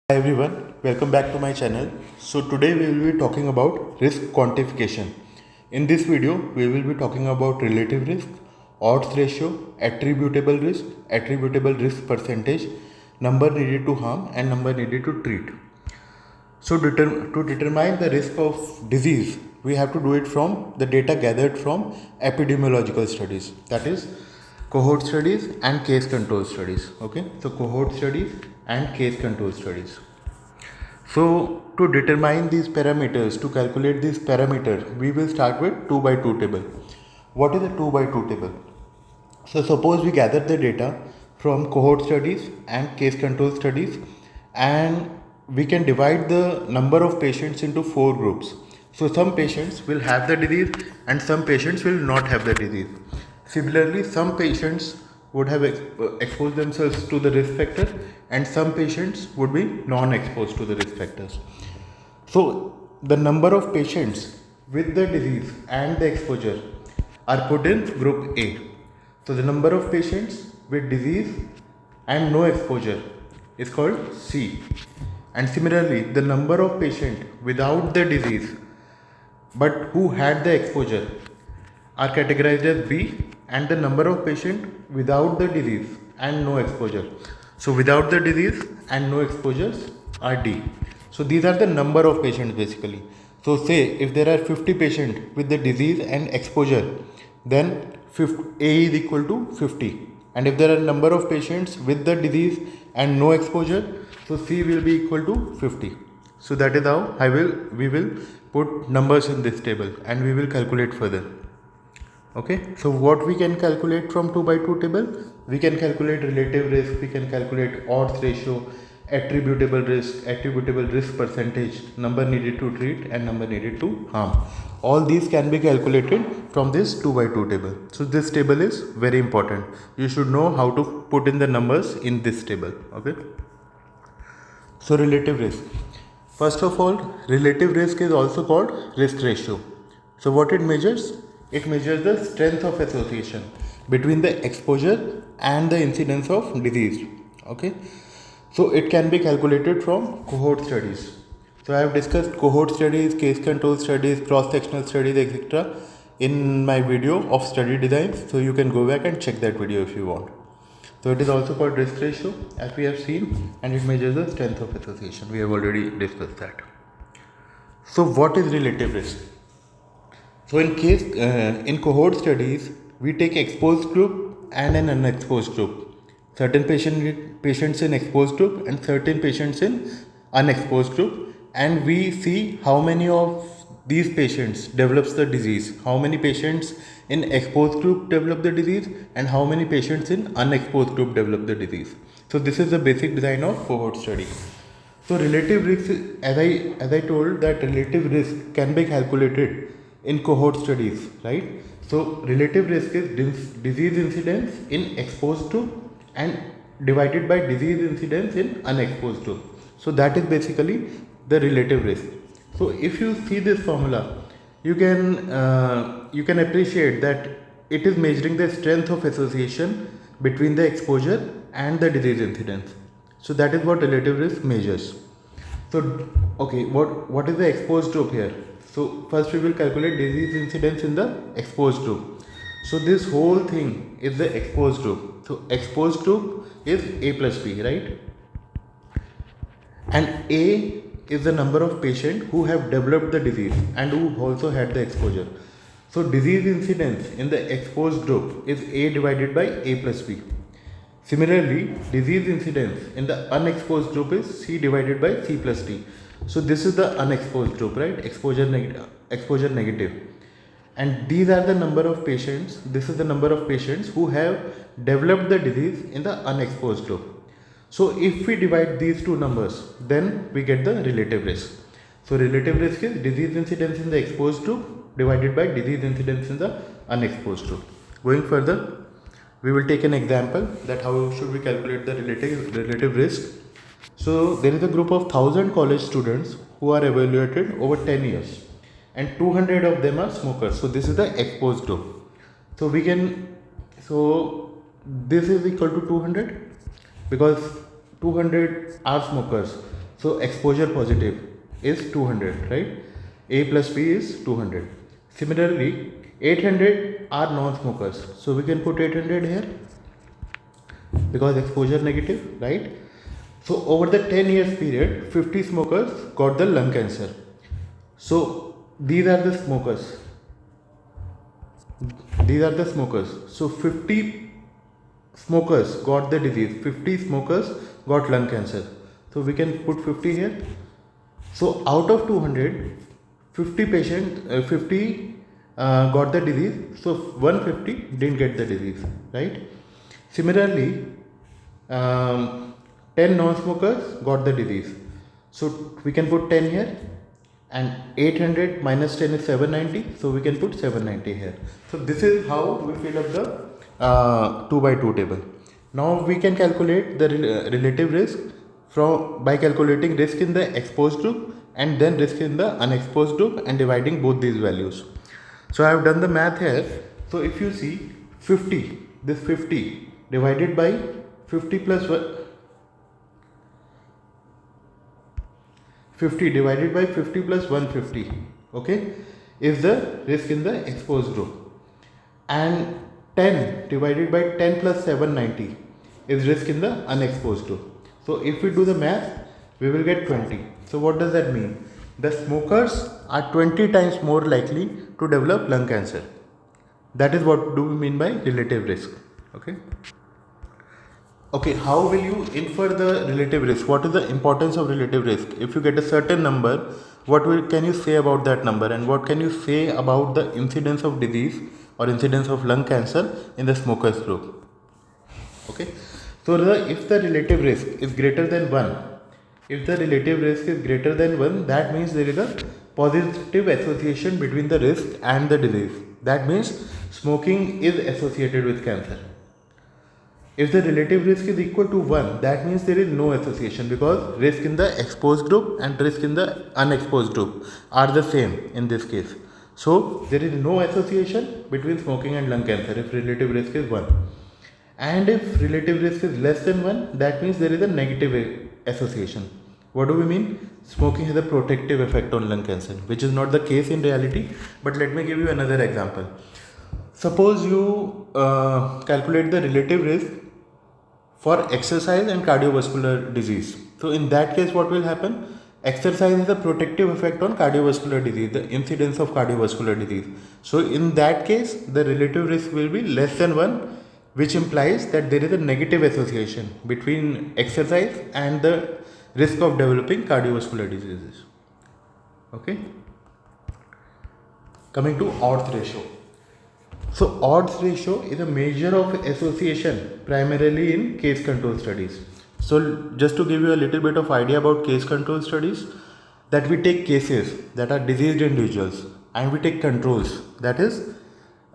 Hi everyone, welcome back to my channel. So today we will be talking about risk quantification. In this video, we will be talking about relative risk, odds ratio, attributable risk percentage, number needed to harm and number needed to treat. So to determine the risk of disease, we have to do it from the data gathered from epidemiological studies, that is cohort studies and case control studies. Okay, so cohort studies and case control studies. So to determine these parameters, to calculate these parameters, we will start with 2 by 2 table. What is a 2 by 2 table? So suppose we gather the data from cohort studies and case control studies, and we can divide the number of patients into 4 groups. So some patients will have the disease and some patients will not have the disease. Similarly, some patients would have exposed themselves to the risk factor and some patients would be non-exposed to the risk factors. So the number of patients with the disease and the exposure are put in group A. So the number of patients with disease and no exposure is called C. And similarly, the number of patients without the disease but who had the exposure are categorized as B, and the number of patients without the disease and no exposure. So without the disease and no exposures are D. So these are the number of patients basically. So say if there are 50 patients with the disease and exposure, then A is equal to 50. And if there are number of patients with the disease and no exposure, so C will be equal to 50. So that is how we will put numbers in this table and we will calculate further. Okay, so what we can calculate from 2 by 2 table? We can calculate relative risk, we can calculate odds ratio, attributable risk percentage, number needed to treat and number needed to harm. All these can be calculated from this 2 by 2 table. So this table is very important. You should know how to put in the numbers in this table. Okay. So relative risk. First of all, relative risk is also called risk ratio. So what it measures? It measures the strength of association between the exposure and the incidence of disease. Okay. So it can be calculated from cohort studies. So I have discussed cohort studies, case control studies, cross-sectional studies, etc. in my video of study designs. So you can go back and check that video if you want. So it is also called risk ratio as we have seen, and it measures the strength of association. We have already discussed that. So what is relative risk? So in cohort studies, we take exposed group and an unexposed group. Certain patients in exposed group and certain patients in unexposed group, and we see how many of these patients develops the disease, how many patients in exposed group develop the disease and how many patients in unexposed group develop the disease. So this is the basic design of cohort study. So relative risk, as I told, that relative risk can be calculated in cohort studies, right? So relative risk is disease incidence in exposed group and divided by disease incidence in unexposed group. So that is basically the relative risk. So if you see this formula, you can appreciate that it is measuring the strength of association between the exposure and the disease incidence. So that is what relative risk measures. So okay, what is the exposed group here? So first we will calculate disease incidence in the exposed group. So this whole thing is the exposed group. So exposed group is A plus B, right? And A is the number of patients who have developed the disease and who also had the exposure. So disease incidence in the exposed group is A divided by A plus B. Similarly, disease incidence in the unexposed group is C divided by C plus D. So this is the unexposed group, right? Exposure negative. And these are the number of patients, this is the number of patients who have developed the disease in the unexposed group. So if we divide these two numbers, then we get the relative risk. So relative risk is disease incidence in the exposed group divided by disease incidence in the unexposed group. Going further, we will take an example that how should we calculate the relative risk. So there is a group of 1000 college students who are evaluated over 10 years and 200 of them are smokers. So this is the exposed group. So this is equal to 200 because 200 are smokers. So exposure positive is 200, right? A plus B is 200. Similarly, 800 are non-smokers. So we can put 800 here because exposure negative, right? So over the 10 years period, 50 smokers got the lung cancer. So these are the smokers. These are the smokers. So 50 smokers got the disease, 50 smokers got lung cancer. So we can put 50 here. So out of 200, 50 got the disease. So 150 didn't get the disease, right? Similarly, 10 non-smokers got the disease. So we can put 10 here, and 800 minus 10 is 790. So we can put 790 here. So this is how we fill up the 2 by 2 table. Now we can calculate the relative risk by calculating risk in the exposed group and then risk in the unexposed group and dividing both these values. So I have done the math here. So if you see 50, this 50 divided by 50 plus 50 divided by 50 plus 150, okay, is the risk in the exposed group, and 10 divided by 10 plus 790 is risk in the unexposed group. So if we do the math, we will get 20. So what does that mean? The smokers are 20 times more likely to develop lung cancer. That is what do we mean by relative risk. Okay, how will you infer the relative risk? What is the importance of relative risk? If you get a certain number, can you say about that number, and what can you say about the incidence of disease or incidence of lung cancer in the smokers group? Okay, so if the relative risk is greater than 1, that means there is a positive association between the risk and the disease. That means smoking is associated with cancer. If the relative risk is equal to 1, that means there is no association, because risk in the exposed group and risk in the unexposed group are the same in this case. So there is no association between smoking and lung cancer if relative risk is 1. And if relative risk is less than 1, that means there is a negative association. What do we mean? Smoking has a protective effect on lung cancer, which is not the case in reality. But let me give you another example. Suppose you calculate the relative risk for exercise and cardiovascular disease. So in that case, what will happen? Exercise has a protective effect on cardiovascular disease, the incidence of cardiovascular disease. So in that case, the relative risk will be less than 1, which implies that there is a negative association between exercise and the risk of developing cardiovascular diseases. Okay. Coming to odds ratio. So odds ratio is a measure of association primarily in case control studies. So just to give you a little bit of idea about case control studies, that we take cases that are diseased individuals and we take controls, that is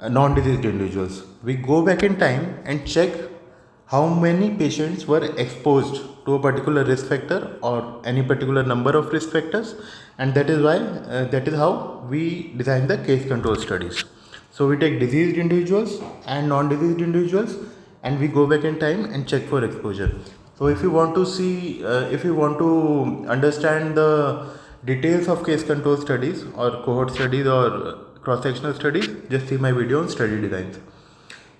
non-diseased individuals. We go back in time and check how many patients were exposed to a particular risk factor or any particular number of risk factors, and that is how we design the case control studies. So we take diseased individuals and non-diseased individuals and we go back in time and check for exposure. So if you want to understand the details of case control studies or cohort studies or cross-sectional studies, just see my video on study designs.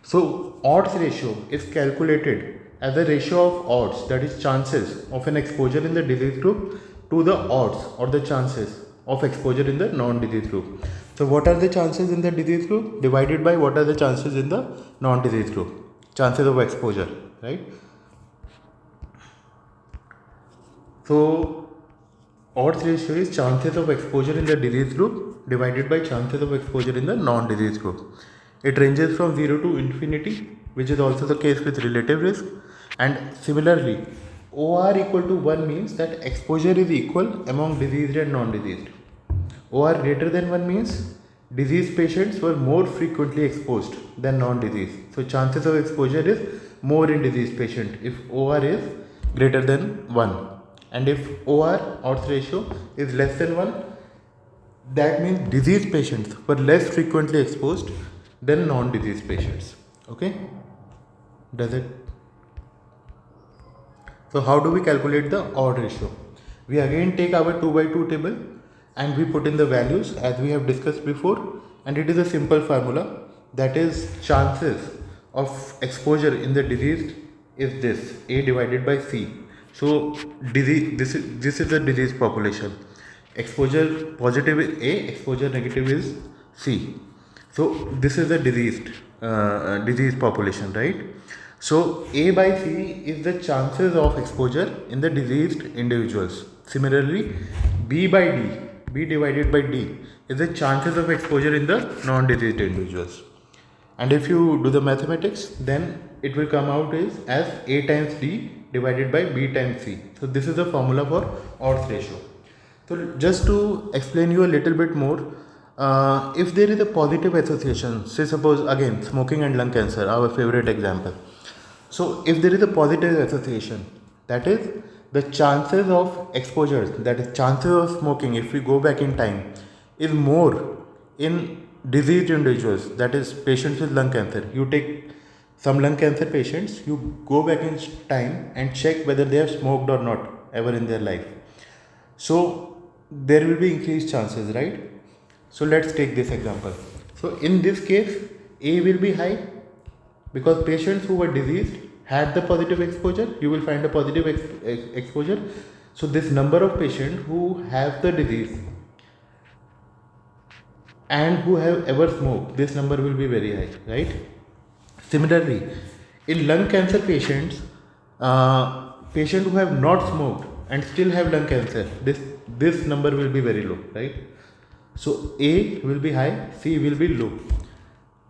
So odds ratio is calculated as a ratio of odds, that is chances of an exposure in the disease group to the odds or the chances of exposure in the non-disease group. So what are the chances in the disease group divided by what are the chances in the non-disease group? Chances of exposure, right? So odds ratio is chances of exposure in the disease group divided by chances of exposure in the non-disease group. It ranges from 0 to infinity, which is also the case with relative risk. And similarly, OR equal to 1 means that exposure is equal among diseased and non-diseased. OR greater than 1 means diseased patients were more frequently exposed than non-diseased. So chances of exposure is more in diseased patient if OR is greater than 1. And if OR, odds ratio, is less than 1, that means diseased patients were less frequently exposed than non-diseased patients. Okay? Does it? So how do we calculate the odd ratio? We again take our 2 by 2 table and we put in the values as we have discussed before, and it is a simple formula, that is chances of exposure in the diseased is this, A divided by C. So this is the disease population. Exposure positive is A, exposure negative is C. So this is the disease population, right? So A by C is the chances of exposure in the diseased individuals. Similarly, B by D, B divided by D is the chances of exposure in the non-diseased individuals. And if you do the mathematics, then it will come out as A times D divided by B times C. So this is the formula for odds ratio. So just to explain you a little bit more, if there is a positive association, say suppose again smoking and lung cancer, our favorite example. So if there is a positive association, that is the chances of exposure, that is chances of smoking, if we go back in time, is more in diseased individuals, that is patients with lung cancer. You take some lung cancer patients, you go back in time and check whether they have smoked or not ever in their life. So there will be increased chances, right? So let's take this example. So in this case, A will be high because patients who were diseased had the positive exposure. You will find a positive exposure. So this number of patients who have the disease and who have ever smoked, this number will be very high, right? Similarly, in lung cancer patients, patients who have not smoked and still have lung cancer, this number will be very low, right? So A will be high, C will be low.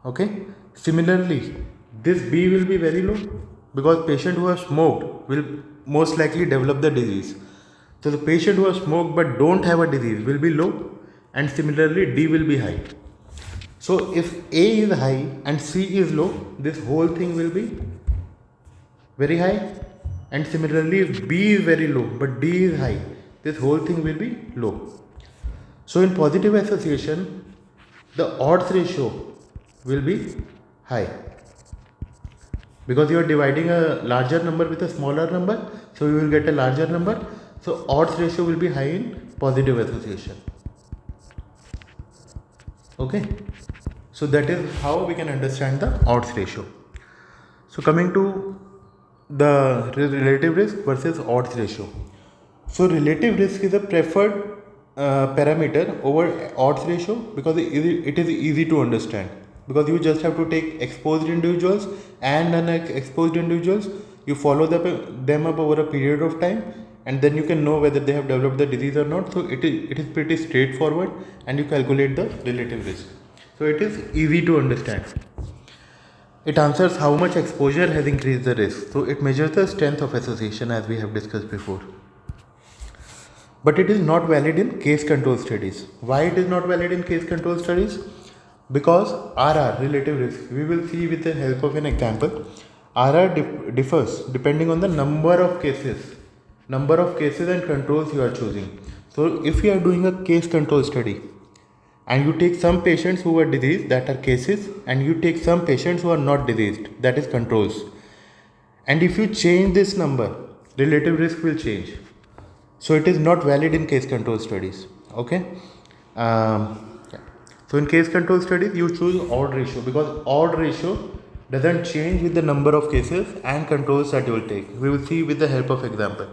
Okay. Similarly, this B will be very low because patient who have smoked will most likely develop the disease. So the patient who have smoked but don't have a disease will be low, and similarly D will be high. So if A is high and C is low, this whole thing will be very high, and similarly if B is very low but D is high, this whole thing will be low. So in positive association, the odds ratio will be high because you are dividing a larger number with a smaller number, so you will get a larger number. So odds ratio will be high in positive association. Okay, so that is how we can understand the odds ratio. So coming to the relative risk versus odds ratio. So relative risk is a preferred parameter over odds ratio because it is easy to understand, because you just have to take exposed individuals and unexposed individuals, you follow them up over a period of time, and then you can know whether they have developed the disease or not. So it is pretty straightforward, and you calculate the relative risk. So it is easy to understand. It answers how much exposure has increased the risk. So it measures the strength of association, as we have discussed before. But it is not valid in case control studies. Why it is not valid in case control studies? Because RR, relative risk, we will see with the help of an example. RR differs depending on the number of cases and controls you are choosing. So if you are doing a case control study and you take some patients who are diseased, that are cases, and you take some patients who are not diseased, that is controls, and if you change this number, relative risk will change. So it is not valid in case control studies. Okay. So in case control studies, you choose odd ratio because odd ratio doesn't change with the number of cases and controls that you will take. We will see with the help of example.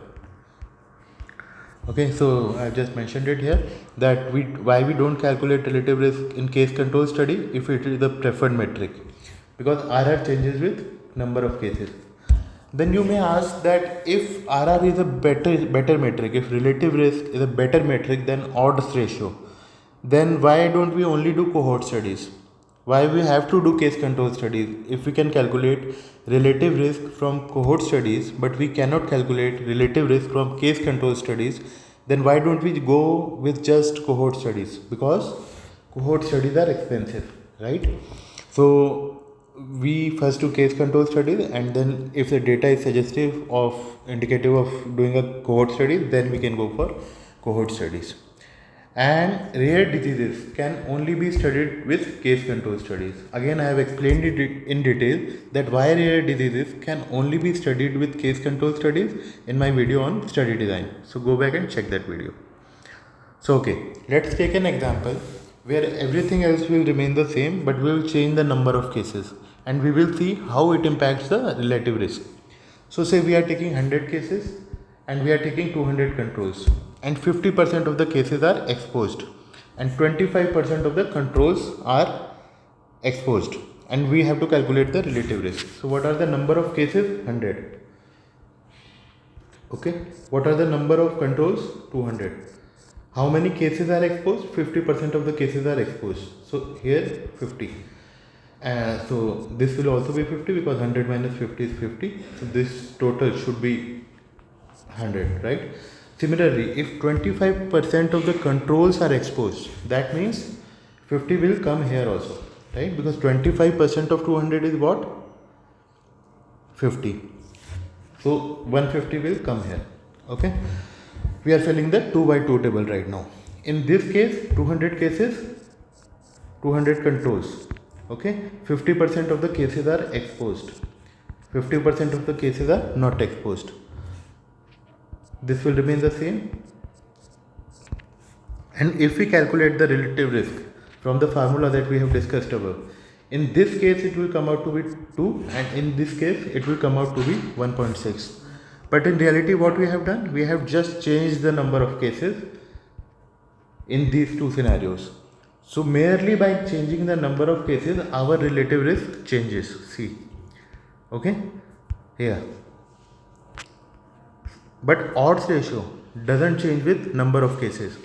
Okay, so I just mentioned it here that why we don't calculate relative risk in case control study if it is the preferred metric, because RR changes with number of cases. Then you may ask that if RR is a better metric, if relative risk is a better metric than odds ratio, then why don't we only do cohort studies? Why we have to do case control studies? If we can calculate relative risk from cohort studies, but we cannot calculate relative risk from case control studies, then why don't we go with just cohort studies? Because cohort studies are expensive, right? So we first do case control studies, and then if the data is indicative of doing a cohort study, then we can go for cohort studies. and rare diseases can only be studied with case control studies. Again, I have explained it in detail that why rare diseases can only be studied with case control studies in my video on study design. So go back and check that video. So okay, let's take an example where everything else will remain the same, but we will change the number of cases and we will see how it impacts the relative risk. So say we are taking 100 cases and we are taking 200 controls, and 50% of the cases are exposed and 25% of the controls are exposed, and we have to calculate the relative risk. So what are the number of cases? 100. Okay, what are the number of controls? 200. How many cases are exposed? 50% of the cases are exposed. So here 50. So this will also be 50 because 100 minus 50 is 50. So this total should be 100, right? Similarly, if 25% of the controls are exposed, that means 50 will come here also, right? Because 25% of 200 is what? 50. So 150 will come here, okay? We are filling the 2 by 2 table right now. In this case, 200 cases, 200 controls, okay? 50% of the cases are exposed. 50% of the cases are not exposed. This will remain the same. And if we calculate the relative risk from the formula that we have discussed above, in this case it will come out to be 2, and in this case it will come out to be 1.6. But in reality what we have done, we have just changed the number of cases in these two scenarios. So merely by changing the number of cases, our relative risk changes. See, okay, here. But odds ratio doesn't change with number of cases.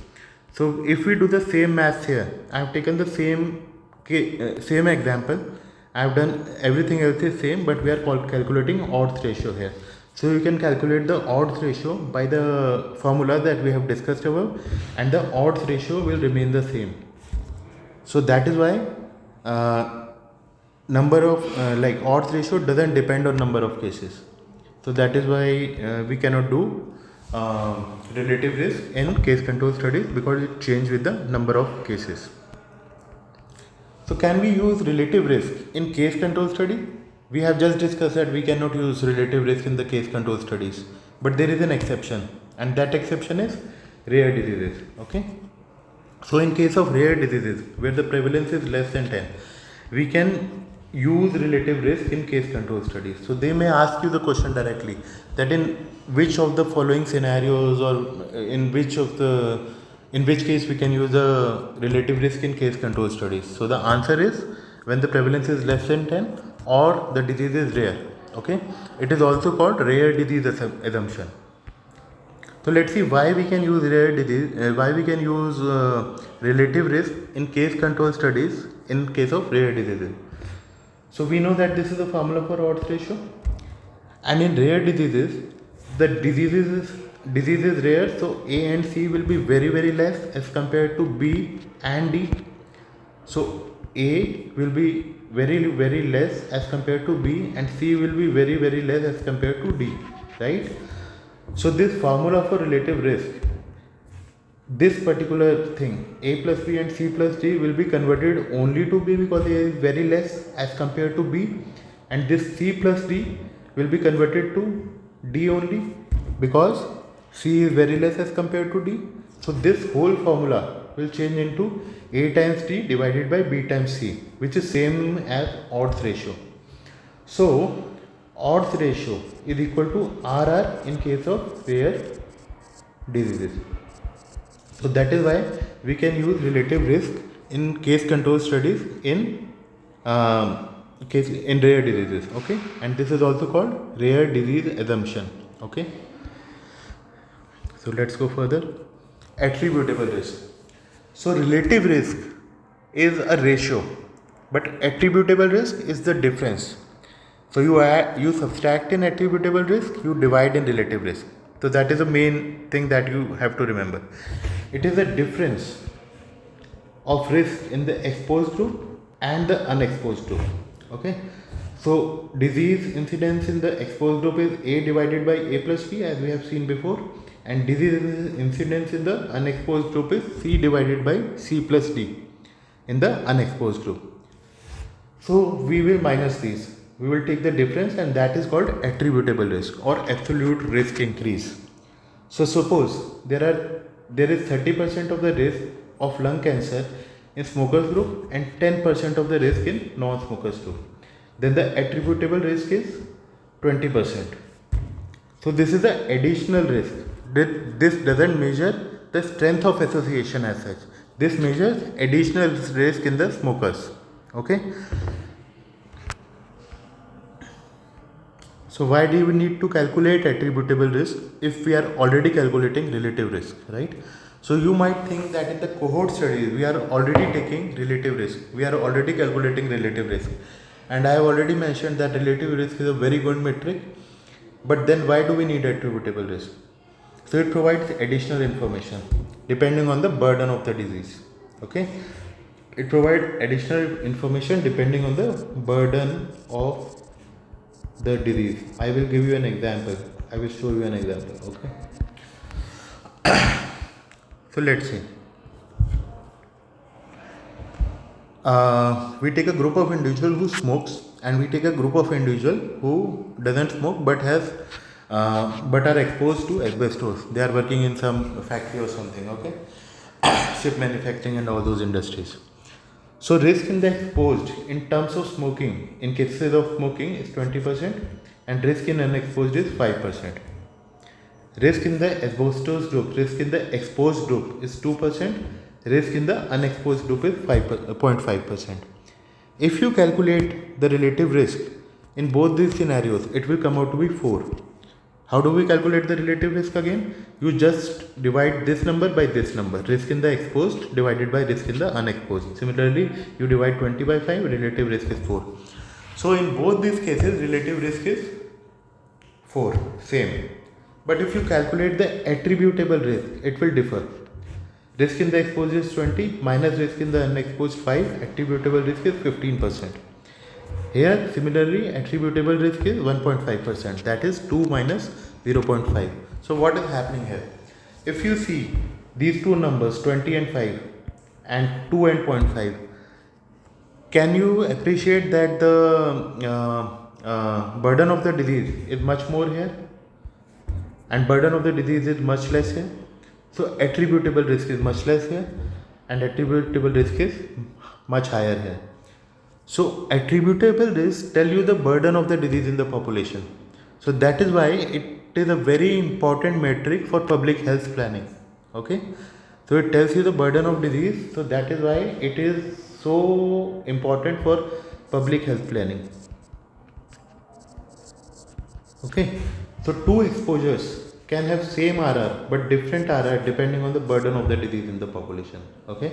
So if we do the same maths here, I have taken the same example. I have done everything else is same, but we are calculating odds ratio here. So you can calculate the odds ratio by the formula that we have discussed above, and the odds ratio will remain the same. So that is why odds ratio doesn't depend on number of cases. So that is why we cannot do relative risk in case control studies, because it changes with the number of cases. So can we use relative risk in case control study? We have just discussed that we cannot use relative risk in the case control studies, but there is an exception, and that exception is rare diseases. Okay. So in case of rare diseases where the prevalence is less than 10, we can use relative risk in case control studies. So they may ask you the question directly that in which of the following scenarios, or in which case we can use the relative risk in case control studies. So the answer is when the prevalence is less than 10 or the disease is rare. Okay, it is also called rare disease assumption. So let's see why we can use relative risk in case control studies in case of rare diseases. So we know that this is the formula for odds ratio, and in rare diseases, the disease is rare, so A and C will be very, very less as compared to B and D. So A will be very, very less as compared to B, and C will be very, very less as compared to D, right? So this formula for relative risk, this particular thing, A plus B and C plus D, will be converted only to B because A is very less as compared to B, and this C plus D will be converted to D only because C is very less as compared to D. So this whole formula will change into A times D divided by B times C, which is same as odds ratio. So odds ratio is equal to RR in case of rare diseases. So that is why we can use relative risk in case control studies in rare diseases. Okay, and this is also called rare disease assumption. Okay, so let's go further. Attributable risk. So relative risk is a ratio, but attributable risk is the difference. So you subtract in attributable risk, you divide in relative risk. So that is the main thing that you have to remember. It is a difference of risk in the exposed group and the unexposed group. Okay. So disease incidence in the exposed group is A divided by A plus B, as we have seen before. and disease incidence in the unexposed group is C divided by C plus D in the unexposed group. So we will minus these. We will take the difference, and that is called attributable risk or absolute risk increase. So suppose there is 30% of the risk of lung cancer in smokers group and 10% of the risk in non-smokers group. Then the attributable risk is 20%. So this is the additional risk. This doesn't measure the strength of association as such. This measures additional risk in the smokers. Okay. So why do we need to calculate attributable risk if we are already calculating relative risk, right? So you might think that in the cohort studies we are already taking relative risk. We are already calculating relative risk. And I have already mentioned that relative risk is a very good metric. But then why do we need attributable risk? So it provides additional information depending on the burden of the disease. Okay. It provides additional information depending on the burden of the disease. I will give you an example. I will show you an example. Okay. So let's see. We take a group of individual who smokes, and we take a group of individual who doesn't smoke but are exposed to asbestos. They are working in some factory or something. Okay. Ship manufacturing and all those industries. So risk in the exposed in terms of smoking, in cases of smoking, is 20%, and risk in unexposed is 5%. Risk in the asbestos group, risk in the exposed group is 2%, risk in the unexposed group is 0.5%. If you calculate the relative risk in both these scenarios, it will come out to be 4. How do we calculate the relative risk again? You just divide this number by this number, risk in the exposed divided by risk in the unexposed. Similarly, you divide 20 by 5, relative risk is 4. So in both these cases, relative risk is 4, same. But if you calculate the attributable risk, it will differ. Risk in the exposed is 20 minus risk in the unexposed 5, attributable risk is 15%. Here similarly attributable risk is 1.5%, that is 2 minus 0.5. So what is happening here? If you see these two numbers 20 and 5 and 2 and 0.5, can you appreciate that the burden of the disease is much more here and burden of the disease is much less here? So attributable risk is much less here and attributable risk is much higher here. So attributable risk tell you the burden of the disease in the population. So that is why it is a very important metric for public health planning. Okay. So it tells you the burden of disease. So that is why it is so important for public health planning. Okay. So two exposures can have same RR but different RR depending on the burden of the disease in the population. Okay.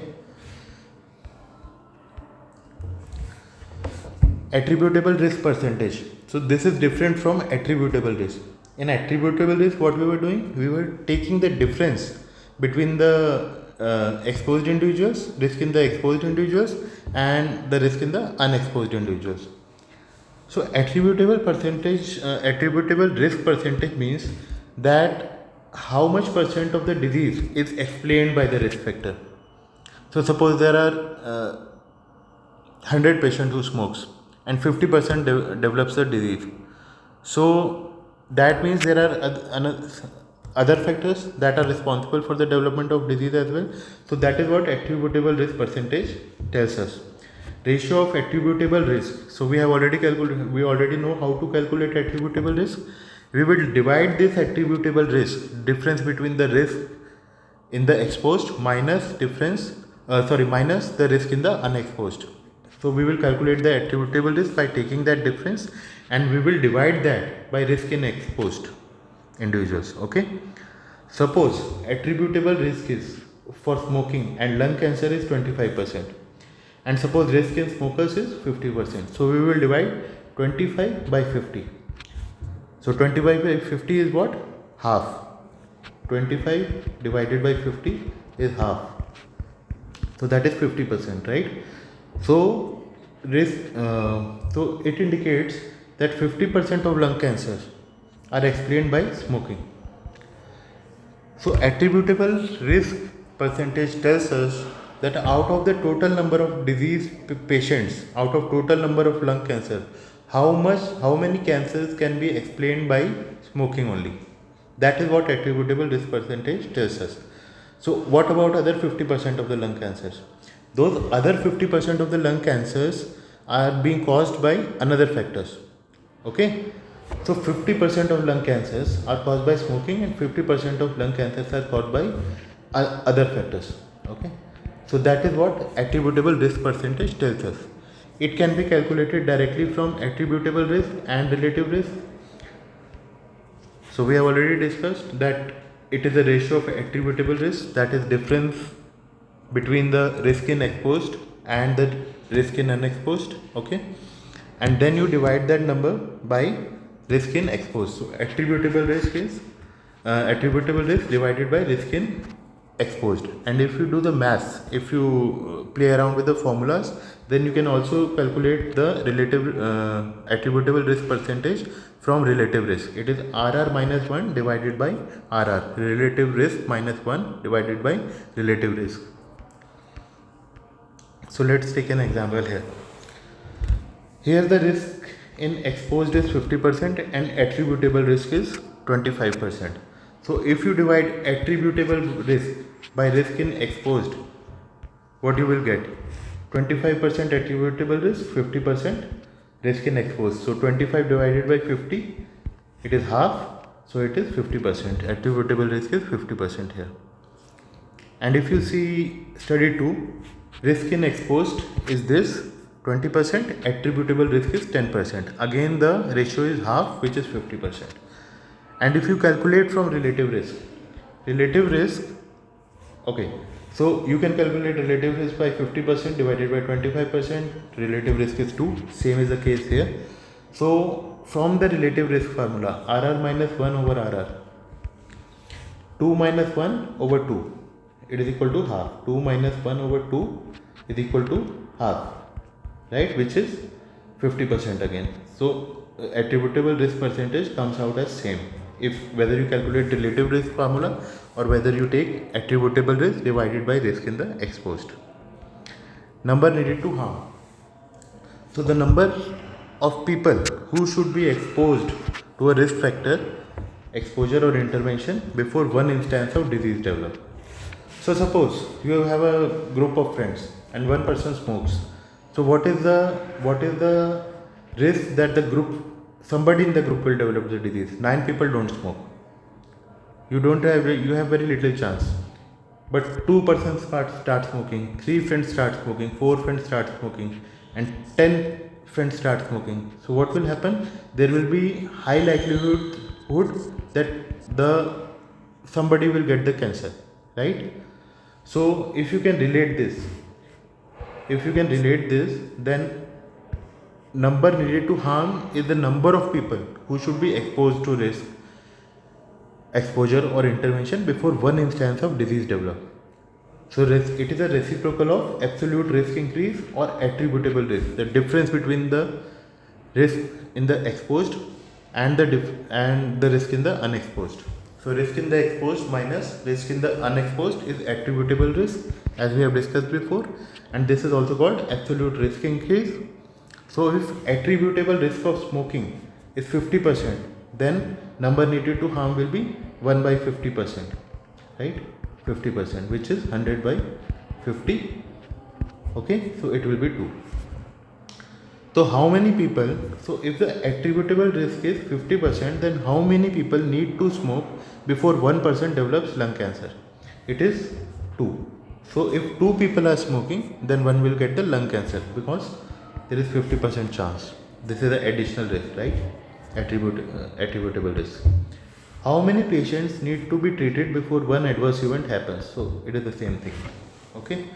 Attributable risk percentage. So this is different from attributable risk. In attributable risk, what we were doing? We were taking the difference between the exposed individuals, risk in the exposed individuals, and the risk in the unexposed individuals. So attributable risk percentage means that how much percent of the disease is explained by the risk factor. So suppose there are 100 patients who smokes and 50% develops the disease. So that means there are other factors that are responsible for the development of disease as well. So that is what attributable risk percentage tells us. Ratio of attributable risk. So we have already calculated, we already know how to calculate attributable risk. We will divide this attributable risk, difference between the risk in the exposed minus minus the risk in the unexposed. So we will calculate the attributable risk by taking that difference and we will divide that by risk in exposed individuals. Okay. Suppose attributable risk is for smoking and lung cancer is 25% and suppose risk in smokers is 50%. So we will divide 25 by 50. So 25 by 50 is what? Half. 25 divided by 50 is half. So that is 50%, right? So it indicates that 50% of lung cancers are explained by smoking. So attributable risk percentage tells us that out of the total number of disease patients, out of total number of lung cancer, how many cancers can be explained by smoking only. That is what attributable risk percentage tells us. So what about other 50% of the lung cancers? Those other 50% of the lung cancers are being caused by another factors. Okay, so 50% of lung cancers are caused by smoking and 50% of lung cancers are caused by other factors. Okay, so that is what attributable risk percentage tells us. It can be calculated directly from attributable risk and relative risk. So we have already discussed that it is a ratio of attributable risk, that is difference between the risk in exposed and the risk in unexposed. Okay, and then you divide that number by risk in exposed. So attributable risk is attributable risk divided by risk in exposed. And if you do the math, if you play around with the formulas, then you can also calculate the relative attributable risk percentage from relative risk. It is RR minus 1 divided by RR, relative risk minus 1 divided by relative risk. So let's take an example here. Here the risk in exposed is 50% and attributable risk is 25%. So if you divide attributable risk by risk in exposed, what you will get? 25% attributable risk, 50% risk in exposed. So 25 divided by 50, it is half, so it is 50%. Attributable risk is 50% here. And if you see study 2, risk in exposed is this 20%, attributable risk is 10%. Again the ratio is half, which is 50%. And if you calculate from relative risk, okay, so you can calculate relative risk by 50% divided by 25%, relative risk is 2, same is the case here. So from the relative risk formula, RR minus 1 over RR, 2 minus 1 over 2, it is equal to half. 2 minus 1 over 2 is equal to half, right, which is 50% again. So attributable risk percentage comes out as same, if whether you calculate relative risk formula or whether you take attributable risk divided by risk in the exposed. Number needed to harm. So the number of people who should be exposed to a risk factor, exposure or intervention before one instance of disease develops. So suppose you have a group of friends and one person smokes. So what is the risk that somebody in the group will develop the disease? 9 people don't smoke. You have very little chance. But 2 persons start smoking, 3 friends start smoking, 4 friends start smoking, and 10 friends start smoking. So what will happen? There will be high likelihood that somebody will get the cancer, right? So if you can relate this, then number needed to harm is the number of people who should be exposed to risk, exposure or intervention before one instance of disease develop. So it is a reciprocal of absolute risk increase or attributable risk, the difference between the risk in the exposed and the risk in the unexposed. So risk in the exposed minus risk in the unexposed is attributable risk, as we have discussed before, and this is also called absolute risk increase. So if attributable risk of smoking is 50%, then number needed to harm will be 1 by 50%, right? 50%, which is 100 by 50. Okay, so it will be 2. So how many people, so if the attributable risk is 50%, then how many people need to smoke before one person develops lung cancer? It is 2. So if 2 people are smoking, then one will get the lung cancer because there is 50% chance. This is the additional risk, right? Attributable risk. How many patients need to be treated before one adverse event happens? So it is the same thing. Okay.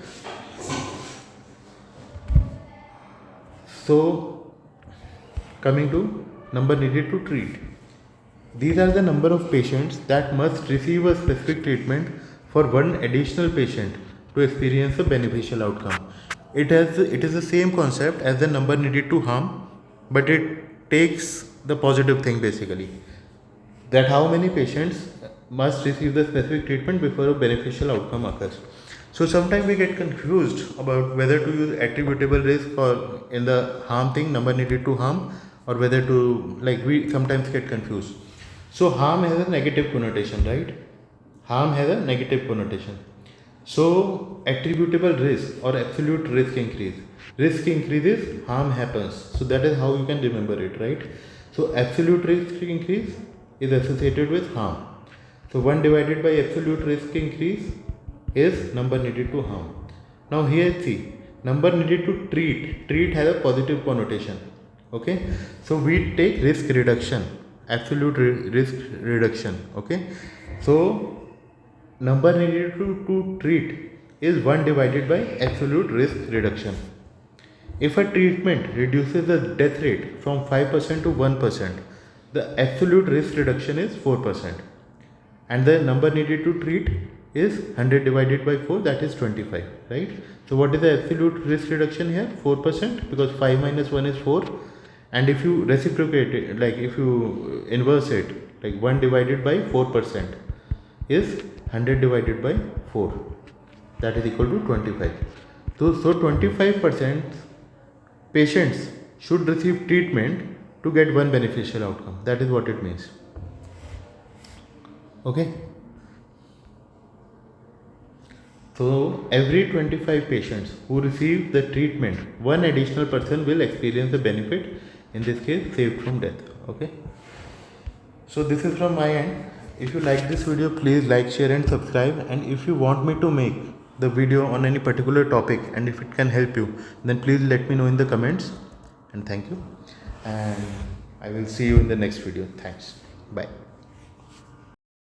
So coming to number needed to treat. These are the number of patients that must receive a specific treatment for one additional patient to experience a beneficial outcome. It is the same concept as the number needed to harm, but it takes the positive thing basically. That how many patients must receive the specific treatment before a beneficial outcome occurs. So sometimes we get confused about whether to use attributable risk or in the harm thing, number needed to harm, or whether to, like, we sometimes get confused. So harm has a negative connotation, right? Harm has a negative connotation. So attributable risk or absolute risk increase. Risk increases, harm happens. So that is how you can remember it, right? So absolute risk increase is associated with harm. So 1 divided by absolute risk increase is number needed to harm. Now here see, number needed to treat has a positive connotation. Okay, so we take risk reduction, absolute risk reduction. Okay, so number needed to treat is 1 divided by absolute risk reduction. If a treatment reduces the death rate from 5% to 1%, the absolute risk reduction is 4%. And the number needed to treat is 100 divided by 4, that is 25, right? So what is the absolute risk reduction here? 4%, because 5 minus 1 is 4. And if you reciprocate it, like if you inverse it, like 1 divided by 4% is 100 divided by 4, that is equal to 25. So 25% patients should receive treatment to get one beneficial outcome. That is what it means. Okay. So every 25 patients who receive the treatment, one additional person will experience the benefit, in this case saved from death. Okay. So this is from my end. If you like this video, please like, share and subscribe. And if you want me to make the video on any particular topic and if it can help you, then please let me know in the comments. And thank you. And I will see you in the next video. Thanks. Bye.